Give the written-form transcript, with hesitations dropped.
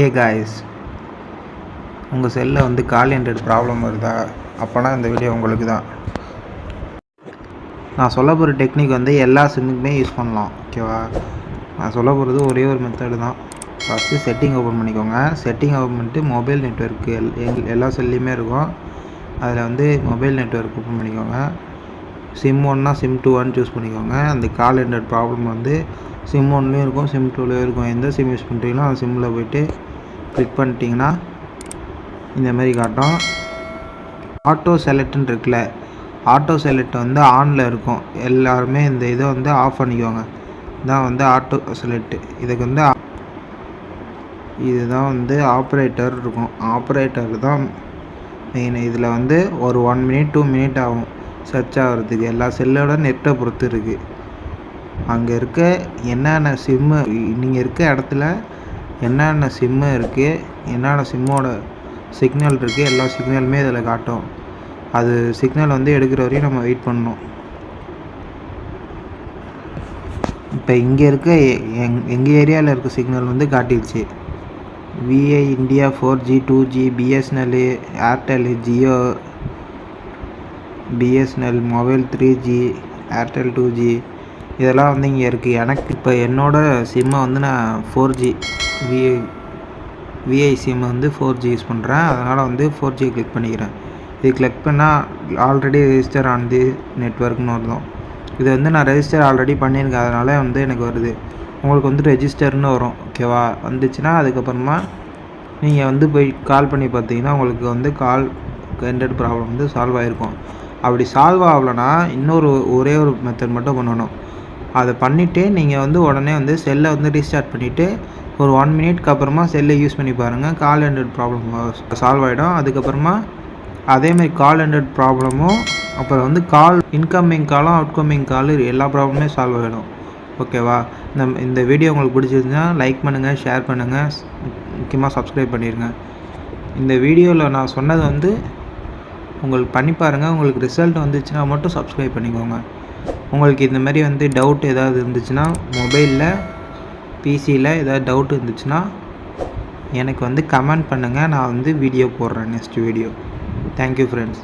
ஏ guys, உங்கள் செல்லில் வந்து கால் என்டட் ப்ராப்ளம் வருதா? அப்போனா இந்த வீடியோ உங்களுக்கு தான். நான் சொல்ல போகிற டெக்னிக் வந்து எல்லா சிம்முக்குமே யூஸ் பண்ணலாம், ஓகேவா? நான் சொல்ல போகிறது ஒரே ஒரு மெத்தடு தான். ஃபஸ்ட்டு செட்டிங் ஓப்பன் பண்ணிக்கோங்க. செட்டிங் ஓப்பன் பண்ணிட்டு மொபைல் நெட்ஒர்க்கு எல்லா செல்லையுமே இருக்கும். அதில் வந்து மொபைல் நெட்ஒர்க் ஓப்பன் பண்ணிக்கோங்க. சிம் 1னா சிம் 2 சூஸ் பண்ணிக்கோங்க. அந்த கால் என்டட் ப்ராப்ளம் வந்து சிம் 1லேயும் இருக்கும், சிம் 2லேயும் இருக்கும். எந்த சிம் யூஸ் பண்ணுறீங்களோ அந்த சிம்மில் போய்ட்டு கிளிக் பண்ணிட்டீங்கன்னா இந்தமாரி காட்டும். ஆட்டோ செலக்ட்னு இருக்குல்ல, ஆட்டோ செலக்ட் வந்து ஆனில் இருக்கும். எல்லாருமே இந்த இதை வந்து ஆஃப் பண்ணிக்கோங்க. இதான் வந்து ஆட்டோ செலக்ட். இதுதான் வந்து ஆப்ரேட்டர் இருக்கும். ஆப்ரேட்டர் தான் மெயின். இதில் வந்து ஒரு 1 மினிட் 2 மினிட் ஆகும் சர்ச் ஆகிறதுக்கு. எல்லா செல்லோட நெட்டை பொறுத்து இருக்குது. அங்கே இருக்க என்னென்ன சிம்மு, நீங்கள் இருக்க இடத்துல என்னென்ன சிம்மு இருக்குது, என்னென்ன சிம்மோட சிக்னல் இருக்குது, எல்லா சிக்னலுமே இதில் காட்டும். அது சிக்னல் வந்து எடுக்கிற வரையும் நம்ம வெயிட் பண்ணணும். இப்போ இங்கே இருக்க எங்கள் ஏரியாவில் இருக்க சிக்னல் வந்து காட்டிடுச்சு. Vi India 4G 2G, BSNL, Airtel, Jio, BSNL mobile 3G, Airtel 2G இதெல்லாம் வந்து இங்கே இருக்குது. எனக்கு இப்போ என்னோடய சிம்மை வந்து நான் 4G விஐ சிம்மை வந்து 4G யூஸ் பண்ணுறேன். அதனால் வந்து 4G கிளிக் பண்ணிக்கிறேன். இது கிளிக் பண்ணால் ஆல்ரெடி ரெஜிஸ்டர் ஆன் தி நெட்ஒர்க்னு வரும். இது வந்து நான் ரெஜிஸ்டர் ஆல்ரெடி பண்ணியிருக்கேன், அதனால் வந்து எனக்கு வருது. உங்களுக்கு வந்து ரெஜிஸ்டர்னு வரும், ஓகேவா? வந்துச்சுன்னா அதுக்கப்புறமா நீங்கள் வந்து போய் கால் பண்ணி பார்த்தீங்கன்னா உங்களுக்கு வந்து கால் என்டட் ப்ராப்ளம் வந்து சால்வ் ஆகிருக்கும். அப்படி சால்வ் ஆகலைன்னா ஒரே ஒரு மெத்தட் மட்டும் பண்ணணும். அதை பண்ணிவிட்டு நீங்கள் வந்து உடனே வந்து செல்லை வந்து ரீஸ்டார்ட் பண்ணிவிட்டு ஒரு 1 மினிட்க்கு அப்புறமா செல்லை யூஸ் பண்ணி பாருங்கள். கால் என்டட் ப்ராப்ளம் சால்வ் ஆகிடும். அதுக்கப்புறமா அதேமாதிரி கால் என்டட் ப்ராப்ளமும், அப்புறம் வந்து கால் இன்கமிங் காலும் அவுட்கமிங் கால் எல்லா ப்ராப்ளமே சால்வ் ஆகிடும், ஓகேவா? இந்த வீடியோ உங்களுக்கு பிடிச்சிருந்துச்சுன்னா லைக் பண்ணுங்கள், ஷேர் பண்ணுங்கள், முக்கியமாக சப்ஸ்கிரைப் பண்ணிடுங்க. இந்த வீடியோவில் நான் சொன்னது வந்து உங்களுக்கு பண்ணி பாருங்கள். உங்களுக்கு ரிசல்ட் வந்துச்சுன்னா மட்டும் சப்ஸ்கிரைப் பண்ணிக்கோங்க. உங்களுக்கு இந்த மாதிரி வந்து டவுட் ஏதாவது இருந்துச்சுன்னா, மொபைலில் பிசியில் ஏதாவது டவுட் இருந்துச்சுன்னா எனக்கு வந்து கமெண்ட் பண்ணுங்கள். நான் வந்து வீடியோ போடுறேன், நெக்ஸ்ட் வீடியோ. Thank you friends.